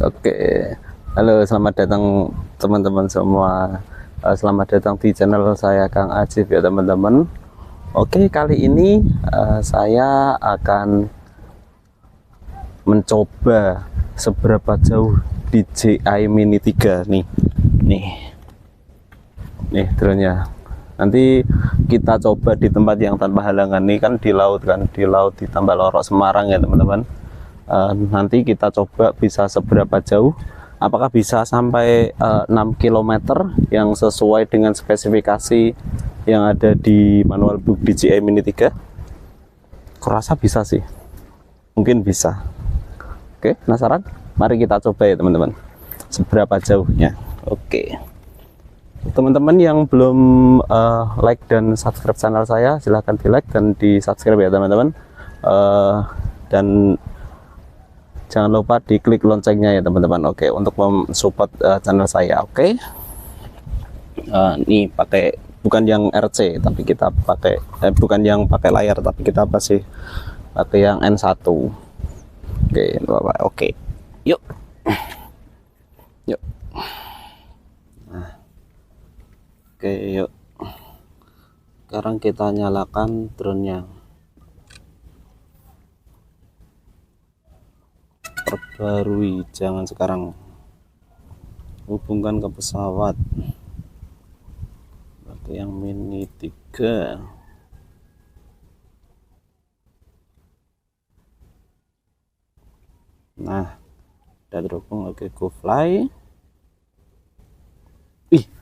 Oke, halo, selamat datang teman-teman semua. Selamat datang di channel saya Kang Ajib ya teman-teman. Oke, kali ini saya akan mencoba seberapa jauh DJI Mini 3 nih drone-nya. Nanti kita coba di tempat yang tanpa halangan, nih kan di laut di Tambak Lorok Semarang ya teman-teman. Nanti kita coba bisa seberapa jauh, apakah bisa sampai 6 km yang sesuai dengan spesifikasi yang ada di manual book DJI Mini 3. Kurasa bisa sih, mungkin bisa. Oke, penasaran? Mari kita coba ya teman-teman, seberapa jauhnya. Oke, teman-teman yang belum like dan subscribe channel saya, silahkan di like dan di subscribe ya teman-teman. Dan jangan lupa diklik loncengnya ya teman-teman. Oke, untuk mensupport channel saya. Oke, ini pakai bukan yang RC, tapi kita pakai bukan yang pakai layar, tapi kita masih pakai yang N1. Oke, Bapak. Oke, yuk nah, oke, yuk sekarang kita nyalakan drone-nya. Perbarui, jangan sekarang, hubungkan ke pesawat. Pakai yang Mini 3. Nah, udah terhubung. Oke, go fly.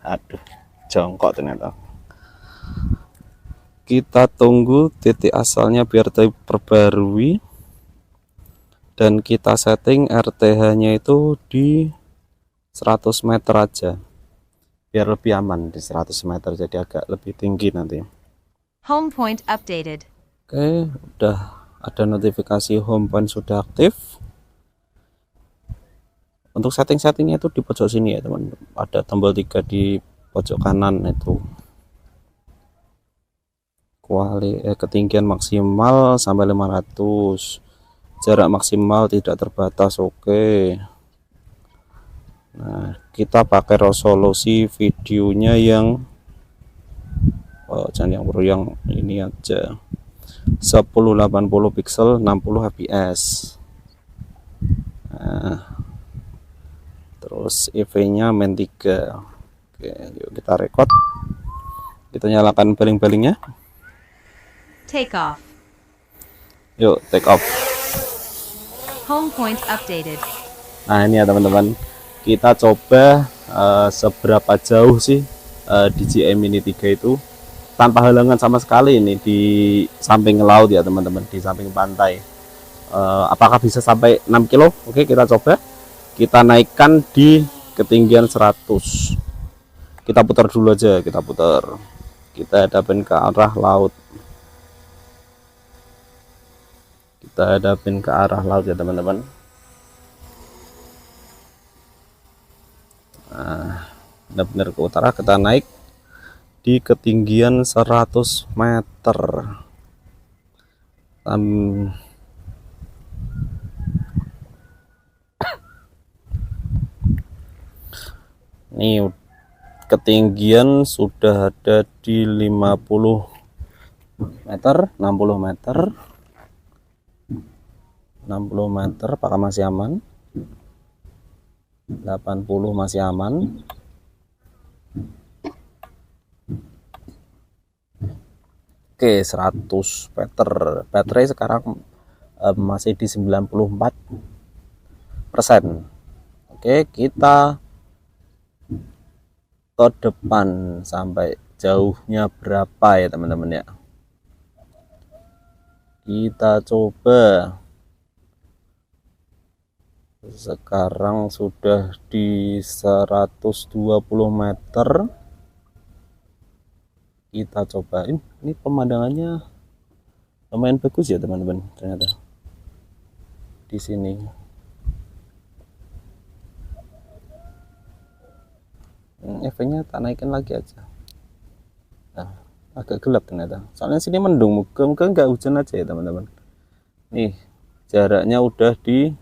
Aduh, jongkok ternyata. Kita tunggu titik asalnya biar terperbarui, dan kita setting RTH-nya itu di 100 meter aja, biar lebih aman. Di 100 meter, jadi agak lebih tinggi nanti. Home point updated. Oke, udah ada notifikasi home point sudah aktif. Untuk setting-settingnya itu di pojok sini ya teman, ada tombol 3 di pojok kanan itu. Ketinggian maksimal sampai 500, jarak maksimal tidak terbatas. Oke, nah kita pakai resolusi videonya yang jangan yang perlu, yang ini aja, 1080 pixel 60 fps. Nah, terus EV-nya main 3. Oke, yuk kita record. Kita nyalakan baling-balingnya. Take off. Yuk, take off. Home point updated. Nah, ini ya teman-teman, kita coba seberapa jauh sih DJI Mini 3 itu tanpa halangan sama sekali. Ini di samping laut ya teman-teman, di samping pantai. Apakah bisa sampai 6 kilo? Oke, kita coba. Kita naikkan di ketinggian 100. Kita putar dulu aja, kita putar. Kita hadapin ke arah laut. Kita hadapin ke arah laut ya teman-teman. Nah, benar-benar ke utara. Kita naik di ketinggian 100 meter. Ini ketinggian sudah ada di 50 meter, 60 meter, 60 meter, apakah masih aman? 80 masih aman. Oke, 100 meter. Baterai sekarang masih di 94%. Oke, kita ke depan sampai jauhnya berapa ya teman-teman ya. Kita coba. Sekarang sudah di 120 meter. Kita cobain. Ini pemandangannya lumayan bagus ya teman-teman, ternyata di sini. Efeknya tak naikin lagi aja. Nah, agak gelap ternyata, soalnya sini mendung. Moga-moga nggak hujan aja ya teman-teman. Nih, jaraknya udah di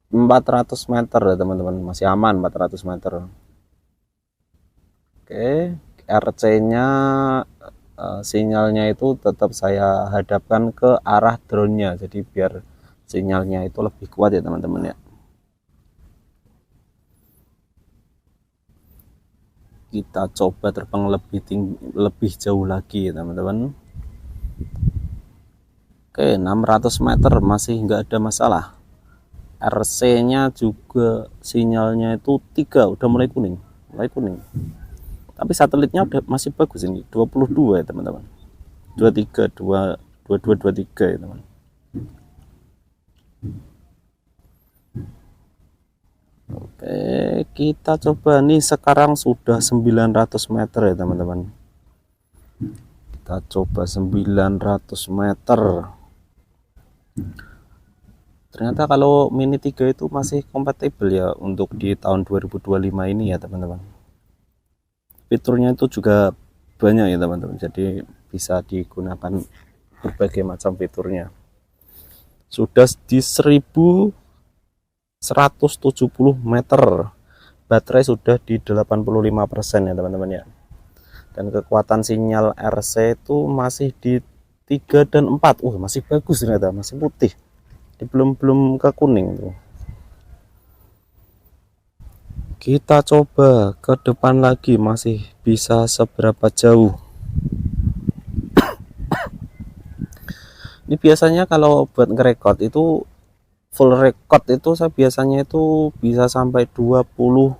400 meter ya teman-teman, masih aman 400 meter. Oke, RC nya sinyalnya itu tetap saya hadapkan ke arah drone-nya, jadi biar sinyalnya itu lebih kuat ya teman-teman ya. Kita coba terbang lebih tinggi, lebih jauh lagi ya teman-teman. Oke, 600 meter masih nggak ada masalah. RC nya juga sinyalnya itu 3, udah mulai kuning, tapi satelitnya udah masih bagus ini, 22 ya teman-teman, 23 22 23 ya teman. Oke, kita coba nih, sekarang sudah 900 meter ya teman-teman. Kita coba 900 meter. Ternyata kalau Mini 3 itu masih kompatibel ya untuk di tahun 2025 ini ya teman-teman. Fiturnya itu juga banyak ya teman-teman, jadi bisa digunakan berbagai macam fiturnya. Sudah di 1170 meter, baterai sudah di 85% ya teman-teman ya. Dan kekuatan sinyal RC itu masih di 3 dan 4. Masih bagus ternyata, masih putih, belum ke kuning tuh. Kita coba ke depan lagi, masih bisa seberapa jauh. Ini biasanya kalau buat ngerekord itu full record itu saya biasanya itu bisa sampai 23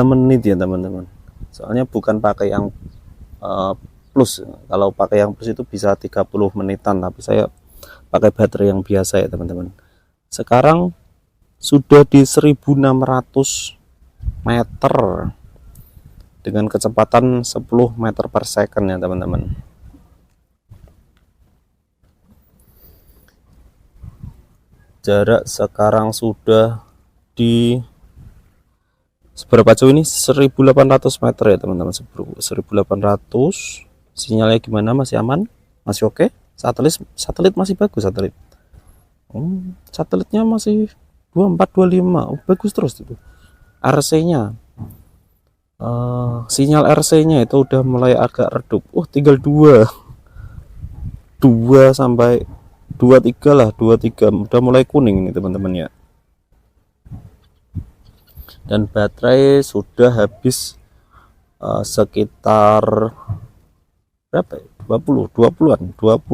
menit ya teman-teman. Soalnya bukan pakai yang plus. Kalau pakai yang plus itu bisa 30 menitan, tapi saya pakai baterai yang biasa ya teman-teman. Sekarang sudah di 1600 meter dengan kecepatan 10 meter per second ya teman-teman. Jarak sekarang sudah di seberapa jauh ini, 1800 meter ya teman-teman. 1800. Sinyalnya gimana, masih aman, masih oke. Satelit masih bagus, satelitnya masih 24 25, bagus terus itu. RC nya sinyal RC nya itu udah mulai agak redup, tinggal 2 sampai 23 lah, 23 udah mulai kuning ini teman-teman ya. Dan baterai sudah habis sekitar berapa ya? 20-an 20%,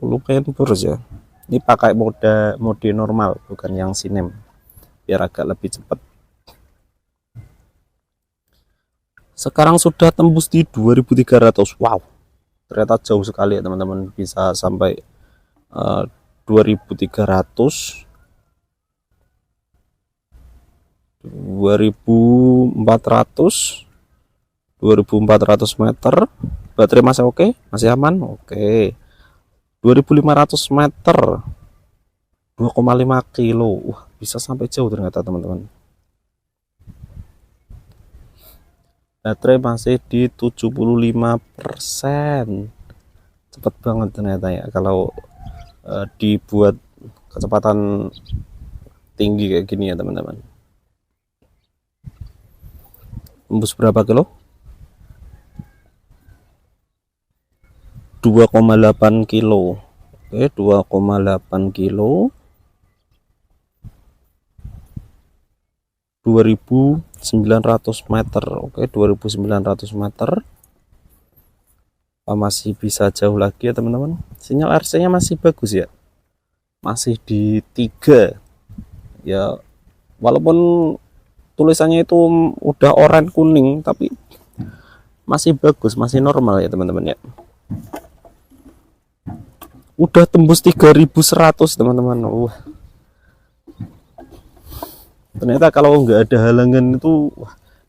lumayan boros ya. Ini pakai mode normal, bukan yang sinem, biar agak lebih cepat. Sekarang sudah tembus di 2300. Wow, ternyata jauh sekali ya teman-teman, bisa sampai 2300, 2400 meter. Baterai masih oke, masih aman, oke. 2500 meter, 2,5 kilo. Bisa sampai jauh ternyata teman-teman. Baterai masih di 75%. Cepat banget ternyata ya kalau dibuat kecepatan tinggi kayak gini ya teman-teman. Tembus berapa kilo? 2,8 kilo. Oke, 2,8 kilo. 2900 meter. Oke, 2900 meter. Masih bisa jauh lagi ya teman-teman. Sinyal RC nya masih bagus ya, masih di 3 ya, walaupun tulisannya itu udah oranye kuning, tapi masih bagus, masih normal ya teman-teman ya. Udah tembus 3100 teman-teman. Ternyata kalau nggak ada halangan itu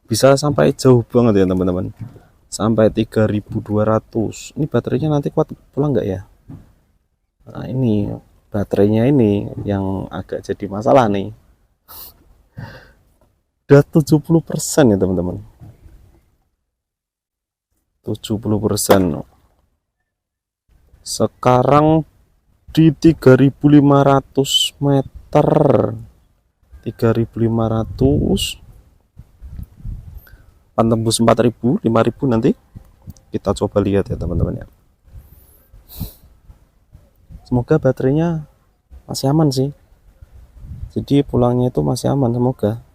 bisa sampai jauh banget ya teman-teman, sampai 3200. Ini baterainya nanti kuat pulang nggak ya? Nah, ini baterainya ini yang agak jadi masalah nih. Udah 70% ya teman-teman, 70%. Sekarang di 3.500 meter. 3.500 tembus 4.000, 5.000 nanti kita coba lihat ya teman-teman ya. Semoga baterainya masih aman sih, jadi pulangnya itu masih aman, semoga.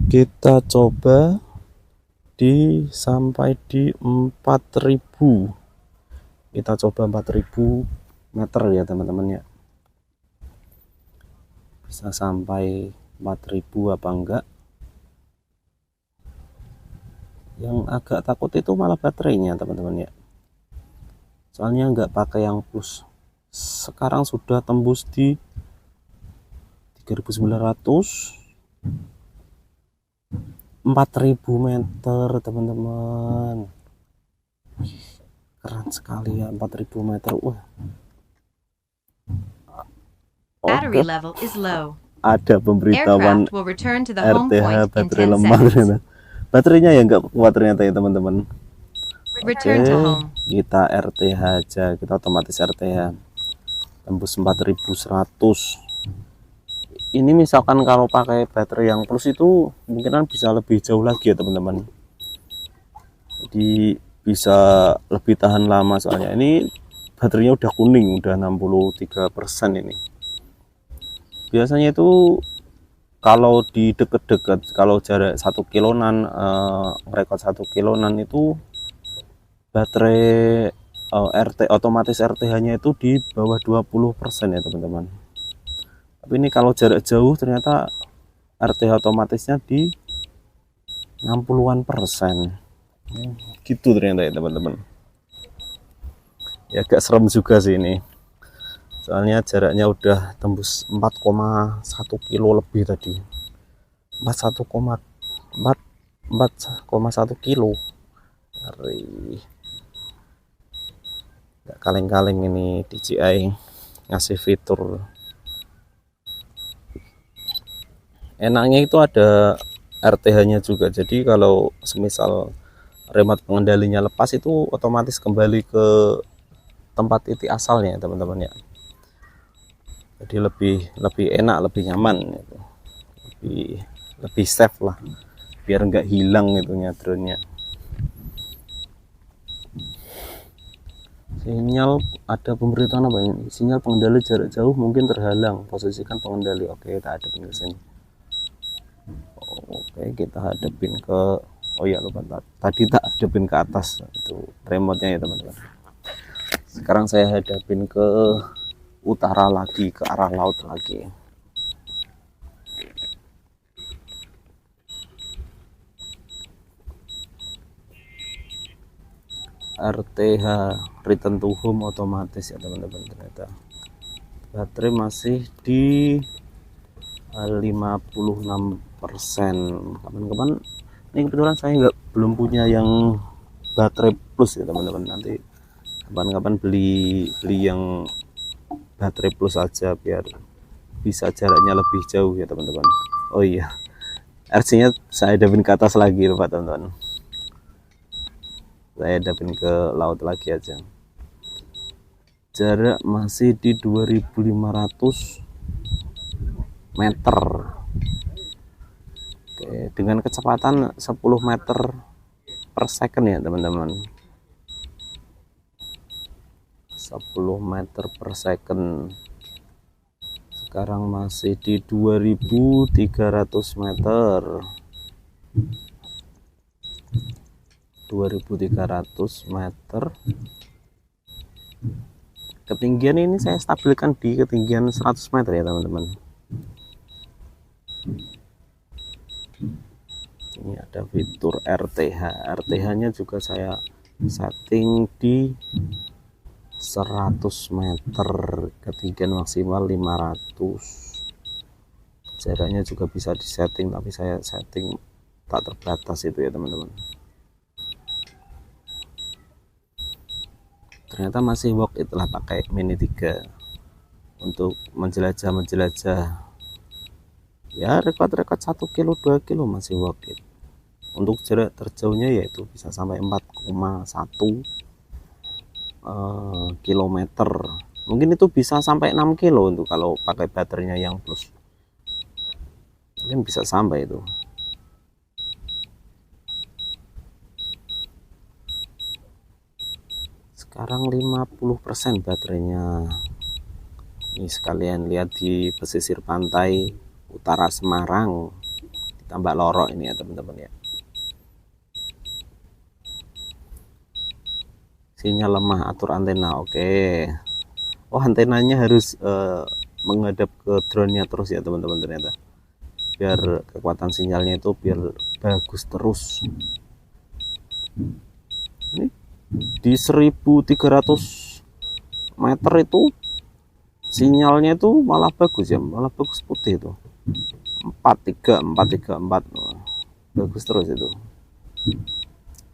Kita coba sampai di 4.000. Kita coba 4.000 meter ya teman-teman ya, bisa sampai 4.000 apa enggak. Yang agak takut itu malah baterainya teman-teman ya, soalnya enggak pakai yang plus. Sekarang sudah tembus di 3.900, 4.000 meter teman-teman. Keren sekali ya, 4.000 meter. Wah. Battery Oke, level is low. ada pemberitahuan Aircraft will return to the home RTH point in baterai 10 lemah seconds. ternyata. Baterainya ya nggak kuat ternyata ya teman-teman. Return to home. Kita RTH aja, kita otomatis RTH tembus 4.100. Ini misalkan kalau pakai baterai yang plus itu mungkin bisa lebih jauh lagi ya teman-teman, jadi bisa lebih tahan lama. Soalnya ini baterainya udah kuning, udah 63% ini. Biasanya itu kalau di deket-deket, kalau jarak 1 kilonan, rekod 1 kilonan itu baterai RT otomatis RTH-nya itu di bawah 20% ya teman-teman. Tapi ini kalau jarak jauh ternyata RTH otomatisnya di 60-an persen. Gitu ternyata ya teman-teman. Ya agak serem juga sih ini. Soalnya jaraknya udah tembus 4,1 kilo lebih tadi. 4,1 kilo. Ngeri. Gak kaleng-kaleng ini DJI ngasih fitur. Enaknya itu ada RTH-nya juga. Jadi kalau semisal remote pengendalinya lepas itu otomatis kembali ke tempat titik asalnya teman-teman ya. Jadi lebih enak, lebih nyaman gitu. Lebih safe lah, biar nggak hilang itunya drone-nya. Sinyal, ada pemberitahuan apa ini? Sinyal pengendali jarak jauh mungkin terhalang, posisikan pengendali. Oke, kita hadapin ke sini. Oke, kita hadapin ke, oh ya lupa tadi tak hadapin ke atas itu remote-nya ya teman-teman. Sekarang saya hadapin ke utara lagi, ke arah laut lagi. RTH return to home otomatis ya teman-teman. Ternyata baterai masih di 56%. Kapan-kapan ini kebetulan saya belum punya yang baterai plus ya teman-teman. Nanti kapan-kapan beli yang baterai plus aja biar bisa jaraknya lebih jauh ya teman-teman. Oh iya, RC-nya saya hadapin ke atas lagi lupa teman-teman. Saya hadapin ke laut lagi aja. Jarak masih di 2.500 meter. Oke, dengan kecepatan 10 meter per second ya teman-teman. 10 meter per second. Sekarang masih di 2.300 meter. 2.300 meter. Ketinggian ini saya stabilkan di ketinggian 100 meter ya teman-teman. Ini ada fitur RTH. RTH-nya juga saya setting di 100 meter, ketinggian maksimal 500. Jaraknya juga bisa disetting, tapi saya setting tak terbatas itu ya teman-teman. Ternyata masih worth it lah pakai Mini 3 untuk menjelajah ya, rekod-rekod 1 kilo 2 kilo masih worth it. Untuk jarak terjauhnya yaitu bisa sampai 4,1 kilometer. Mungkin itu bisa sampai 6 kilo untuk kalau pakai baterainya yang plus. Mungkin bisa sampai itu. Sekarang 50% baterainya. Ini sekalian lihat di pesisir pantai utara Semarang, ditambah Lorok ini ya teman-teman ya. Sinyal lemah, atur antena. Oke. Oh, antenanya harus menghadap ke drone-nya terus ya teman-teman, ternyata biar kekuatan sinyalnya itu biar bagus terus. Ini di 1300 meter itu sinyalnya itu malah bagus ya, malah bagus putih itu 434. Bagus terus itu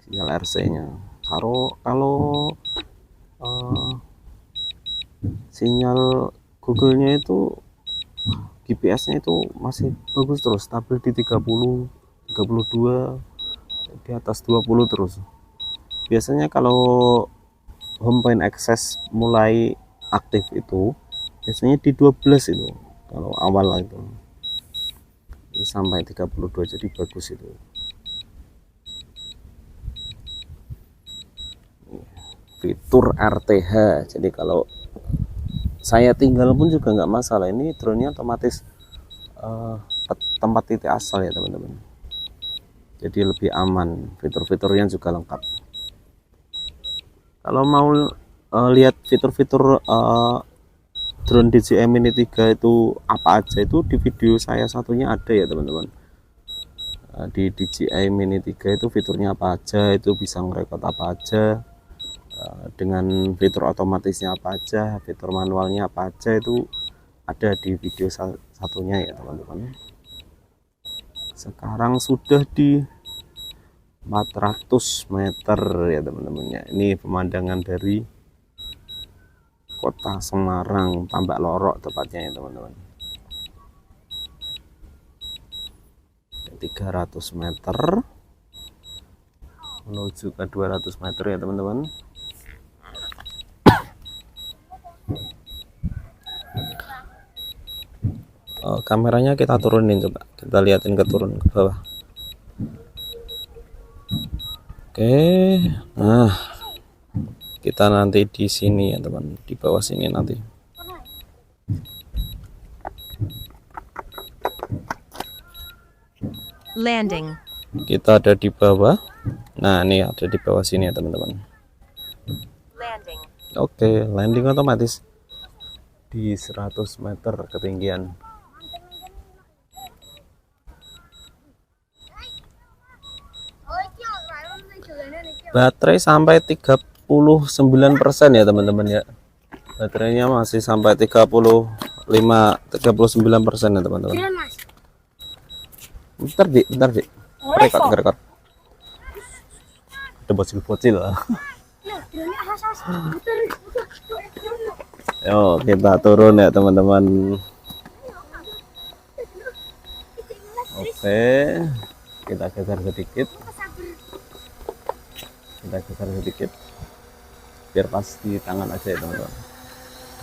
sinyal RC-nya. Kalau sinyal Google-nya itu, GPS-nya itu masih bagus terus, stabil di 30, 32, di atas 20 terus. Biasanya kalau home point access mulai aktif itu biasanya di 12 itu kalau awal itu. Ini sampai 32, jadi bagus itu. Fitur RTH, jadi kalau saya tinggal pun juga nggak masalah. Ini drone-nya otomatis tempat titik asal ya teman-teman, jadi lebih aman. Fitur-fiturnya juga lengkap. Kalau mau lihat fitur-fitur drone DJI Mini 3 itu apa aja, itu di video saya satunya ada ya teman-teman. Di DJI Mini 3 itu fiturnya apa aja, itu bisa ngerekod apa aja, dengan fitur otomatisnya apa aja, fitur manualnya apa aja, itu ada di video satunya ya teman-teman. Sekarang sudah di 400 meter ya teman-teman ya. Ini pemandangan dari kota Semarang, Tambak Lorok tepatnya ya teman-teman. 300 meter menuju ke 200 meter ya teman-teman. Kameranya kita turunin, coba kita liatin ke turun ke bawah. Oke, nah kita nanti di sini ya teman, di bawah sini nanti. Landing. Kita ada di bawah. Nah, ini ada di bawah sini ya teman-teman. Landing. Oke, landing otomatis di 100 meter ketinggian. Baterai sampai 39% ya teman-teman ya. Baterainya masih sampai 39% ya teman-teman. Bentar Dik. Rekod. Ada bocil-bocil lah. Yo, kita turun ya teman-teman. Oke, kita geser sedikit. Biar pas di tangan aja ya teman-teman.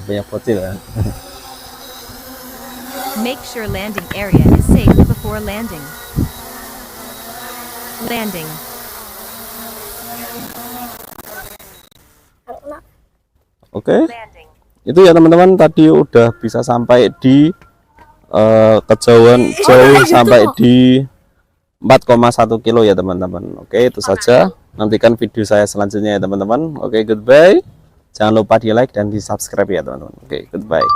Banyak bocil ya. Make sure landing area is safe before landing. Landing. Oke. Landing. Itu ya teman-teman, tadi udah bisa sampai di kejauhan jauh sampai di 4,1 kilo ya teman-teman. Oke, itu saja. Nantikan video saya selanjutnya ya teman-teman. Oke, goodbye. Jangan lupa di like dan di subscribe ya teman-teman. Oke, goodbye.